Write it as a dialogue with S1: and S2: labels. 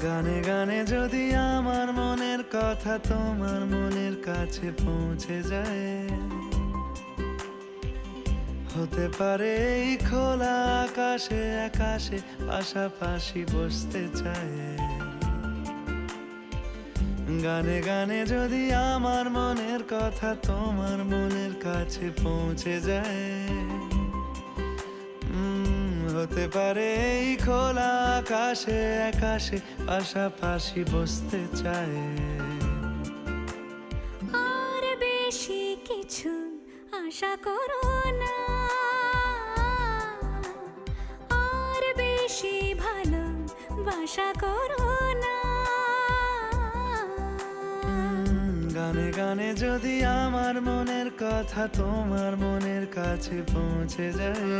S1: গানে গানে যদি আমার মনের কথা তোমার মনের কাছে পৌঁছে যায়, হতে পারে এই খোলা আকাশে আকাশে পাশাপাশি বসতে চায়। গানে গানে যদি আমার মনের কথা তোমার মনের কাছে পৌঁছে যায়, হতে পারে এই খোলা আকাশে আকাশে পাশাপাশি বসতে চায়।
S2: আর বেশি কিছু আশা করো না, আর বেশি ভালোবাসা করো না।
S1: গানে গানে যদি আমার মনের কথা তোমার মনের কাছে পৌঁছে যায়,